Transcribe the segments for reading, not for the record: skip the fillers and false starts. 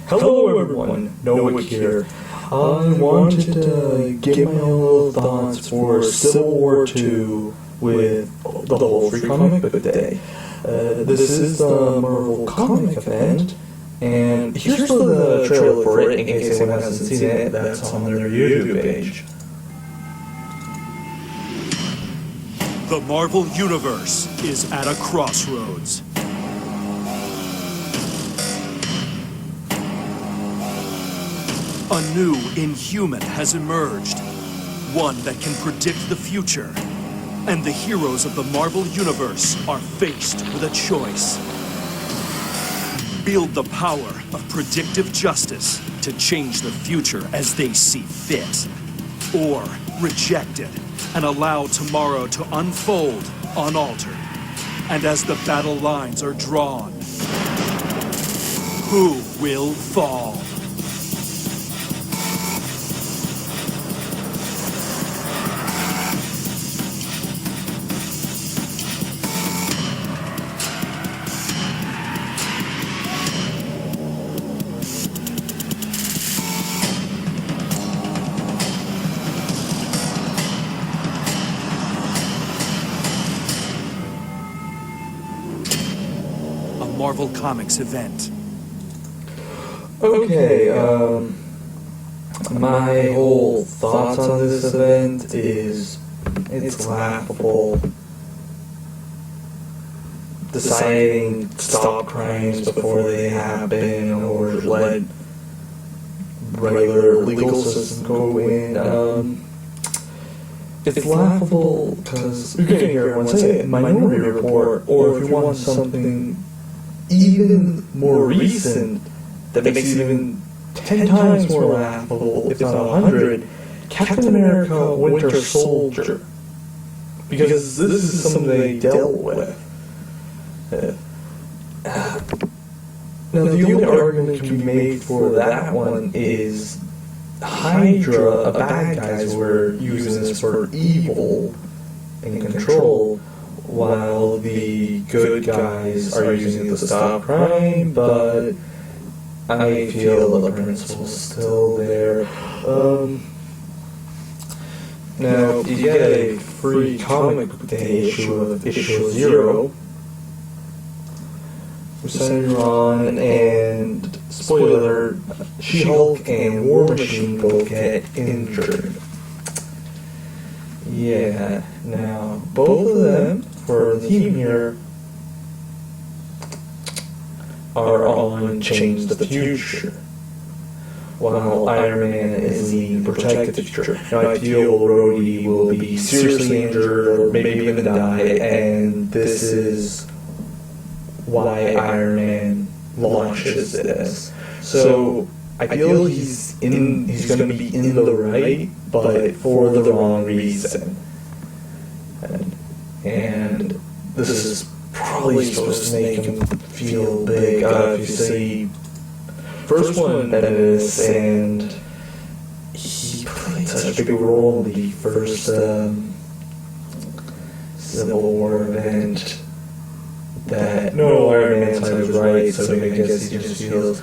Hello everyone, Nowick here. I wanted to give my own little thoughts for Civil War II with the whole Free Comic Book Day. This is the Marvel comic event, and here's the trailer for it in case anyone hasn't seen it. That's on their YouTube page. The Marvel Universe is at a crossroads. A new Inhuman has emerged, one that can predict the future. And the heroes of the Marvel Universe are faced with a choice. Wield the power of predictive justice to change the future as they see fit. Or reject it and allow tomorrow to unfold unaltered. And as the battle lines are drawn, who will fall? Marvel Comics event. Okay, my whole thoughts on this event is it's laughable. Deciding to stop crimes before they happen or let regular legal system go in. It's laughable because you can hear everyone say it, Minority Report, or if you want something even more recent that makes it even 10 times more laughable, if not 100, Captain America Winter Soldier. Because this is something they dealt with. Now, the only argument that can be made for that one is Hydra, a bad guys, were using this for evil and control, while the good guys are using it to stop crime, but I feel the principle's still there. Now, you get a free comic book day issue of issue 0, with Senator Ron and, spoiler, She-Hulk and War Machine both get injured. Yeah, now, both of them, for the team here, are on Change the Future, while Iron Man is leading Protect the Future. Now, I feel Rhodey will be seriously injured or maybe even die, and this is why Iron Man launches this. So I feel he's going to be in the right, but for the wrong reason. And this is probably supposed to make him feel big. If you see first one, Bendis, and he played such a big role in the first Civil War event that no, Iron Man side was right, so I guess he just feels,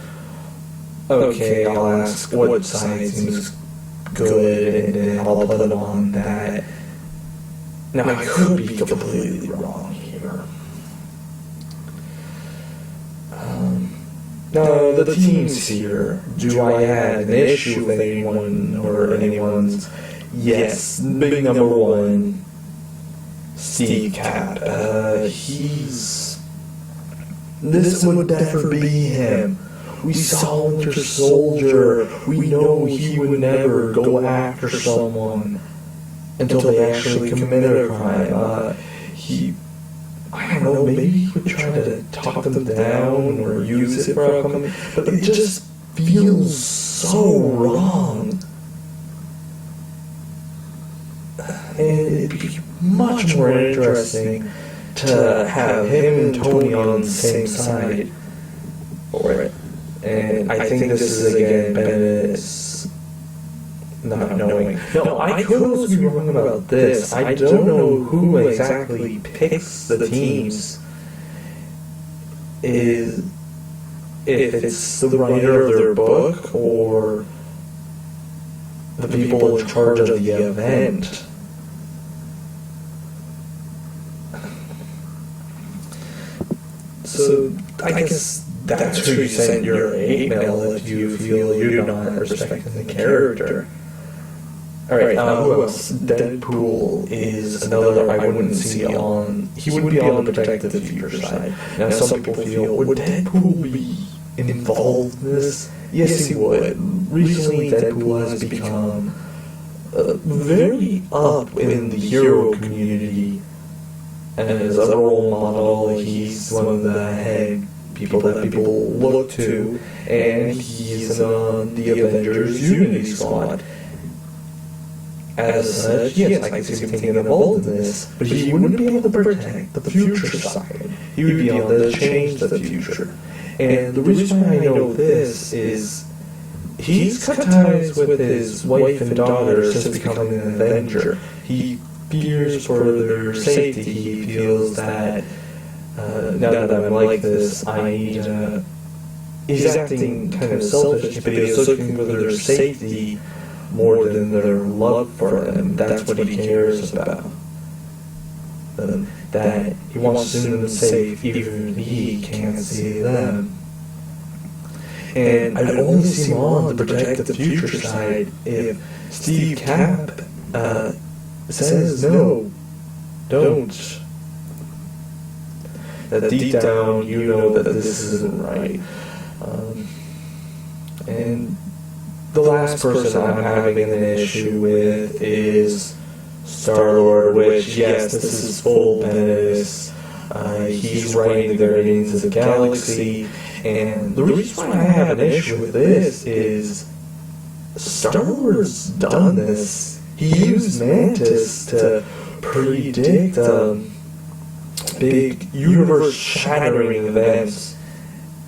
okay, I'll ask what side seems good, and then I'll put it on that. Now, I could be completely wrong here. Now, the teams here, do I have an issue with anyone or anyone's? Yes, big number one, Steve Cap. This would never be him. We saw Winter Soldier. We know he would never go after someone until they actually committed a crime. I don't know, maybe he would try to talk them down or use it for upcoming, but it just feels so wrong. And it'd be much more interesting to have him and Tony on the same side for it. And I think this is, again, Bendis not knowing. No, I could also be wrong about this. I don't know who exactly picks the teams. if it's the writer of their book or the people in charge of the event. So I guess that's who you send your hate mail if you feel you're not respecting the character. Alright, who else? Deadpool is another I wouldn't see on... He wouldn't be on the protect the future side. Now some people feel, would Deadpool be involved in this? Yes, he would. Recently, Deadpool has become very up in the hero community, and as a role model, he's one of the head people that people look to, and he's on the Avengers Unity Squad. As such, yes, I can see him getting involved in this, but he wouldn't be able to protect the future side. He would be able to change the future. And the reason why I know this is he's cut ties with his wife and daughter since becoming an Avenger. He fears for their safety. He feels that now that I'm like this, I need to... He's acting kind of selfish, but he's looking for their safety more than their love for them. That's what he cares about. That he wants to see them safe, even if he can't see them. And I'd only see him on to protect the future side if Steve Cap says no, don't. That deep down you know that this isn't right. And the last person I'm having an issue with is Star-Lord, which, yes, this is full Bendis. He's writing the Guardians of the Galaxy, and the reason why I have an issue with this is Star-Lord's done this. He used Mantis to predict big universe-shattering events,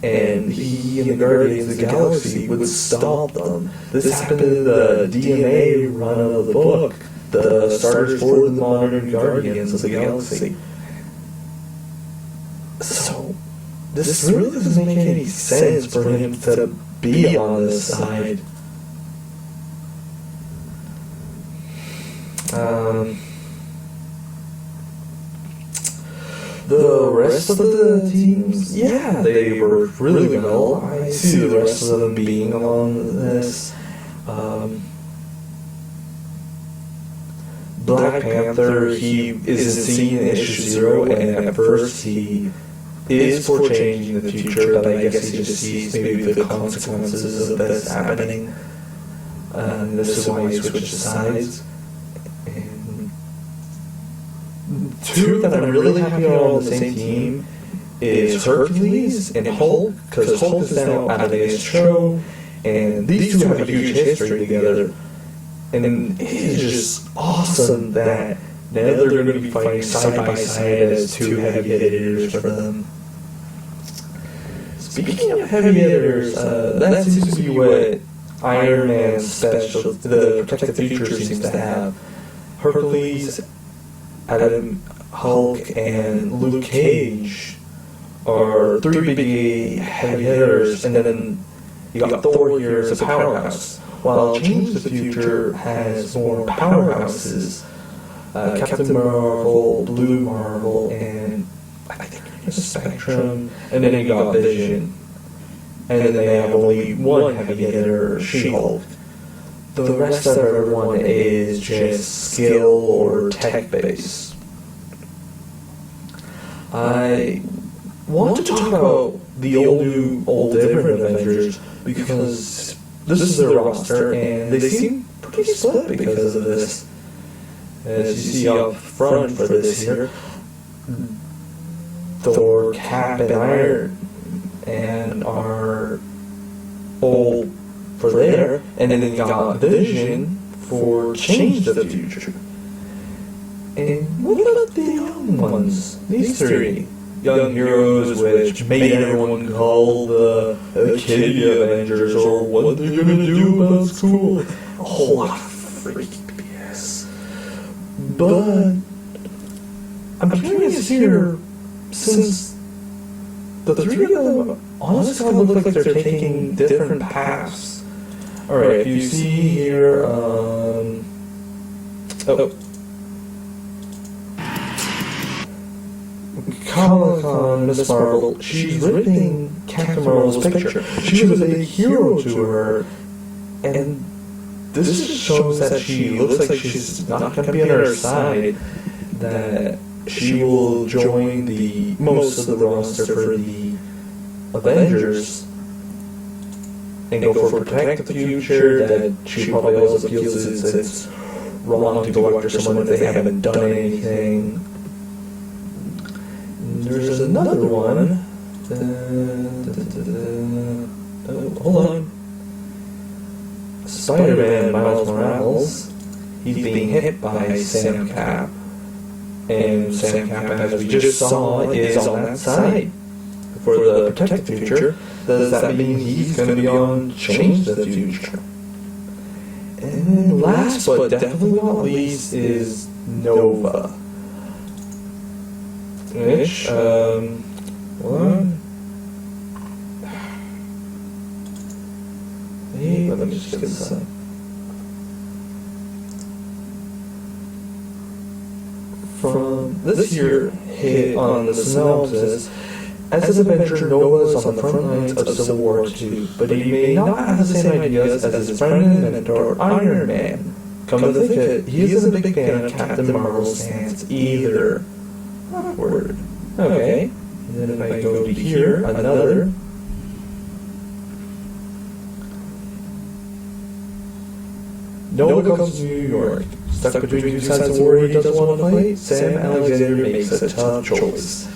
and he and the Guardians of the Galaxy would stop them. This happened in the DNA run of the book, the starters for the modern Guardians of the Galaxy. So, this really doesn't make any sense for him to be on this side. The rest of the teams, yeah, they worked really well. I see the rest of them being on this. Black Panther, he isn't seen in issue 0, and at first he is for changing the future, but I guess he just sees maybe the consequences of this happening. This is why he switches sides. And two that I'm really happy are on the same team is Hercules and Hulk, because Hulk is now out of the show, and these two have a huge history together. And it is just awesome that now they're going to be fighting side by side as two heavy hitters for them. Speaking of heavy hitters, that seems to be what Iron Man's special, the Protect the Future seems to have. Hercules, Adam, Hulk, and Luke Cage are three big heavy hitters, and then you got Thor here as a powerhouse. While Change the Future has more powerhouses, Captain Marvel, Blue Marvel, and I think Spectrum, and then you got Vision. And then they have only one heavy hitter, She-Hulk. The rest of everyone is just skill or tech based. I want to talk about the old different Avengers because this is their roster, and they seem pretty split because of this. As you see up front for this here, Thor, Cap, and Iron and are all for there, and then you got Vision for Change the Future. And what about the young ones? These three young heroes, which made everyone call the Kitty Avengers, or what they're gonna do about school. A whole lot of freaky BS. But I'm curious here, since the three of them honestly kind of look like they're taking different paths. Alright, if you see here, Kamala Khan, Miss Marvel, she's ripping Captain Marvel's picture. She was a big hero to her, and this just shows that she looks like she's not going to be on her side, that she will join the most of the roster for the Avengers and go for protect the future, that she probably also feels it's wrong to go after someone if they haven't done anything. There's another one. Hold on. Spider-Man Miles Morales. He's being hit by Sam Cap. And Sam Cap, as we just saw, is on that side for the protect the future. Does that mean he's going to be on change the future? And last but definitely not least is Nova. Which, what? Hey, let me just get this up. From this here hit on the synopsis, as an Avenger, Nova is on the front lines of Civil War II, but he may not have the same ideas as his friend and mentor, Iron Man. Come to think of it, he isn't a big fan of Captain Marvel's stance either. Awkward. Okay. And then if I go to here, another. Nova comes to New York. Stuck between two sides of war he doesn't want to fight, Sam Alexander makes a tough choice.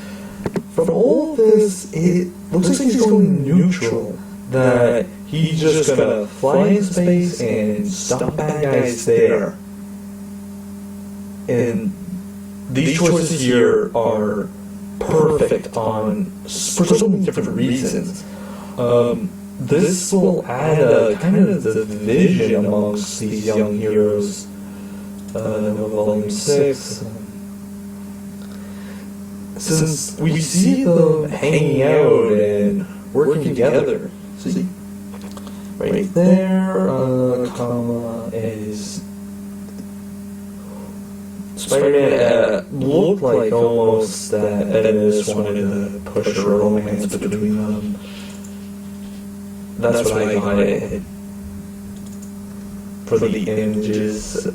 From all of this, it looks like he's going neutral. That he's just gonna fly in space and stop bad guys there. And these choices here are perfect for so many different reasons. This will add a kind of division amongst these young heroes. Nova Volume 6. Since we see them hanging out and working together. See? Right there, Kamala is... Spider-Man looked like almost that Edis wanted to push a romance between them. That's what I got it for the images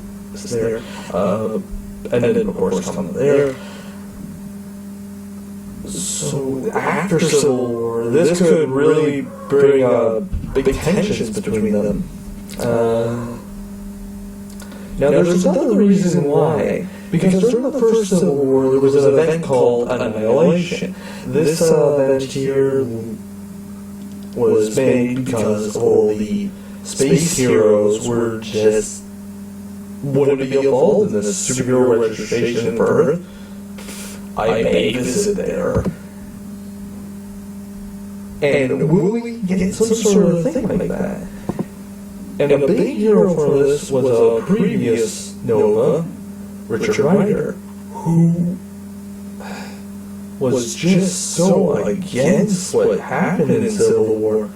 there. And then, of course, Kamala there. So, after Civil War, this could really bring big tensions between them. Now, there's another reason why. Because during the first Civil War, there was an event called Annihilation. This event here was made because all the space heroes were just wanted to be involved in this superhero registration for Earth. I may visit there. And will we get some sort of thing like that? And a big hero for this was a previous Nova, Richard Rider, who was just so against what happened in Civil War.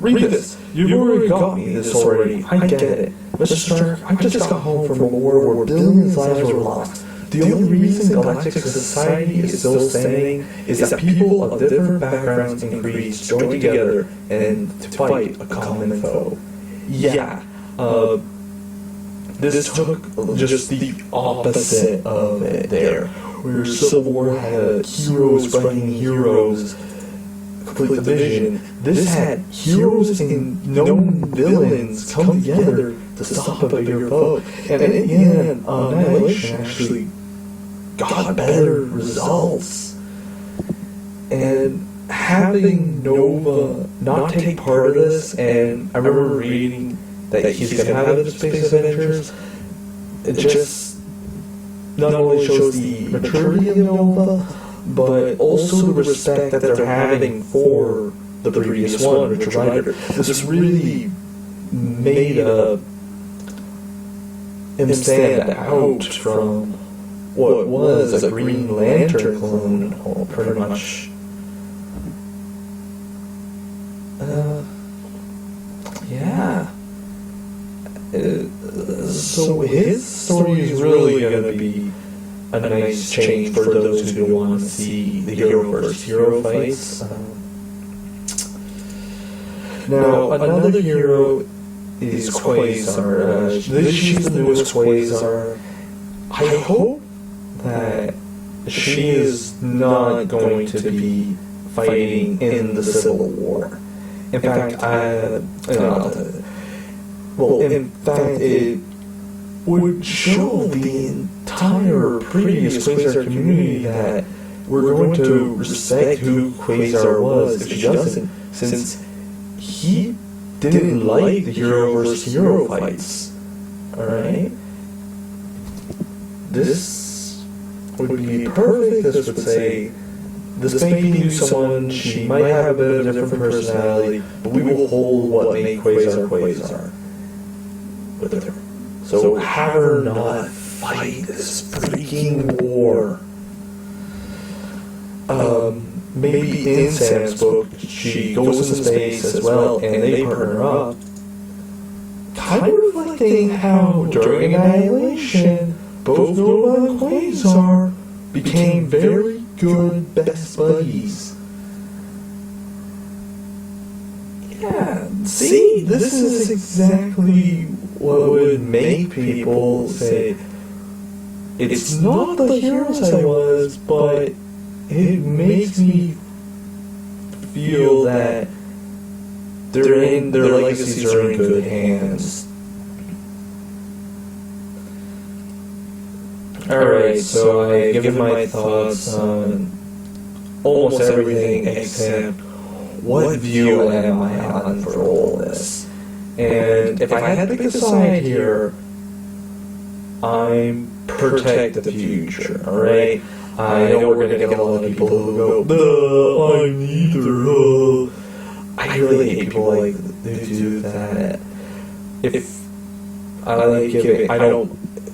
Read this. You've already got me this already. I get it. Mr. Stark, I just got home from a war where billions of lives were lost. The only reason Galactic Society is still standing is that people of different backgrounds and creeds join together and to fight a common foe. Yeah, this took just the opposite of it there, where Civil War had heroes fighting heroes, complete division. This had heroes and known villains come together to stop a bigger foe. And in the end, Annihilation actually got better results. And having Nova not take part of this, and I remember reading that he's going to have the Space Adventures, it just not only shows the maturity of Nova, but also the respect that they're having for the previous one, Richard Rider. This really made him stand out from what was a Green Lantern clone, pretty much. Yeah. So his story is really going to be a nice change for those who want to see the hero versus hero fights. Now, another hero is Quasar. She's the newest Quasar. I hope that she is not going to be fighting in the Civil War. In fact, it would show the entire previous Quasar community that we're going to respect who Quasar was if she doesn't, since he didn't like the hero versus hero fights. Alright? This would be perfect. This would say, this may be someone, she might have a bit of a different personality, but we will hold what made Quasar Quasar with her. So have her not fight this freaking war. Maybe in Sam's book, she goes into space as well, and they partner up. Kind of reflecting how, during Annihilation, both Nova and Quasar became very good best buddies. Yeah, see, this is exactly what would make people say, it's not the heroes I was, but it makes me feel that their legacies are in good hands. Alright, so I've given my thoughts on almost everything except what view am I on for all this. And if I had to pick a side here, I'm protect the future, alright? I know we're going to get a lot of people who go, I'm neither. I really hate people like who do that. If I don't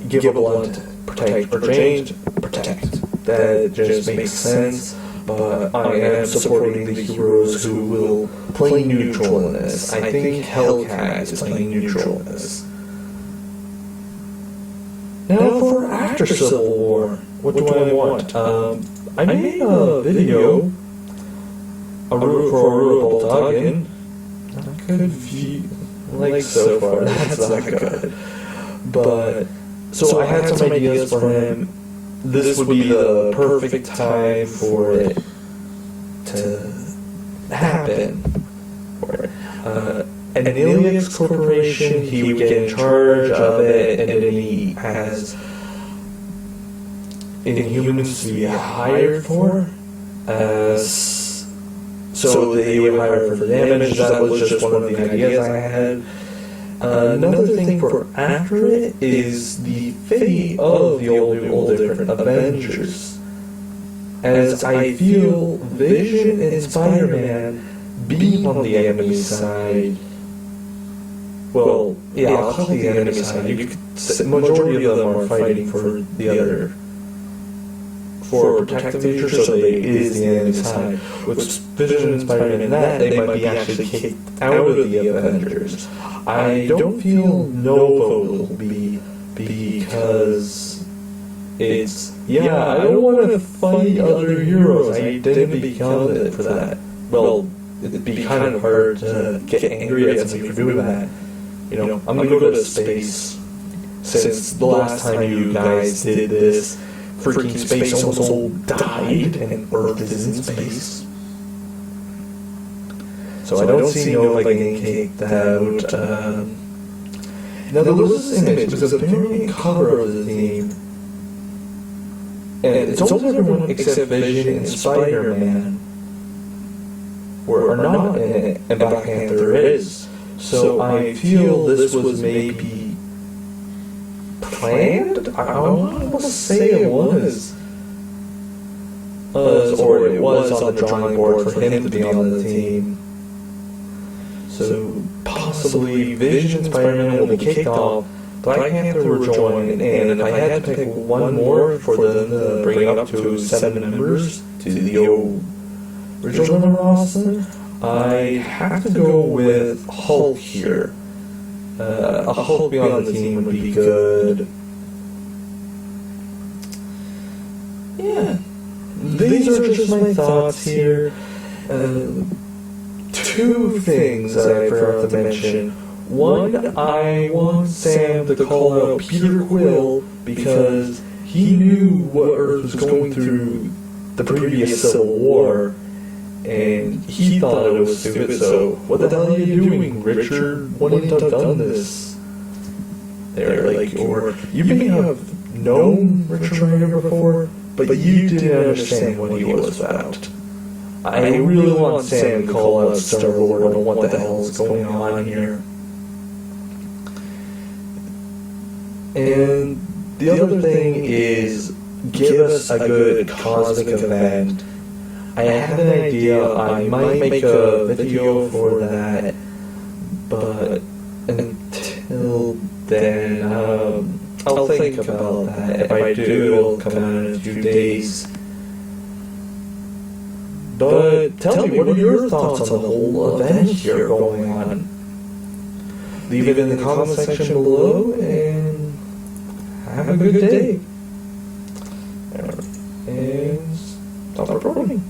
give a blunt, protect or change, protect. That just makes sense. But I am supporting the heroes who will play neutral in this. I think Hellcat is playing neutral in this. Now for after Civil War, what do I want? I made a video, for Aurora Boltagan. Not good view, like so far, that's not good. But, so I had some ideas for him. This would be the perfect time for it to happen. An Iliax Corporation, he would get in charge of it, and then he has Inhumans to be hired for, so they would hire for damage. That was just one of the ideas I had. Another thing for after it is the fate of the old different Avengers, as I feel Vision and Spider-Man being on the enemy side. Well, yeah, I'll call it the enemy side. You could say majority of them are fighting for the other, for protect the future, so they is the enemy side. With Vision and Spider-Man and that, they might be actually kicked out of the Avengers. I don't feel Nova will be, because it's, yeah, I don't want to fight other heroes. I didn't become it for that. Well, it'd be kind of hard to get angry at somebody for doing that. You know, I'm gonna go to space, since the last time you guys did this, freaking space almost all died, and Earth is in space. So I don't see Nova getting kicked out. Now there was this image, it was a variant cover of the theme, and it's almost everyone except Vision and Spider-Man were not in it, and Black Panther is. So I feel this was maybe planned? I want to say it was. Or it was on the drawing board for him to be on the team. So possibly Vision and Spider-Man will be kicked off, Black Panther will join, and if I had to pick one more for them to bring up to 7 members to the original member roster, I'd have to go with Hulk here. A Hulk beyond the team would be good. Yeah. These are just my thoughts here. 2 things that I forgot to mention. One, I want Sam to call out Peter Quill because he knew what Earth was going through the previous Civil War, and he thought it was stupid, so what the hell are you doing, Richard? Wouldn't have done this. They're like, or you may have known Richard Rider before, but you didn't understand what he was about. I really want Sam to call out Star-Lord on what the hell is going on here. And the other thing is, give us a good cosmic event. I have an idea, I might make a video for that, but until then, I'll think about that. If I do, it'll come out in a few days. But tell me, what are your thoughts on the whole event here going on? Leave it in the comment section below, and have a good day. And stop recording.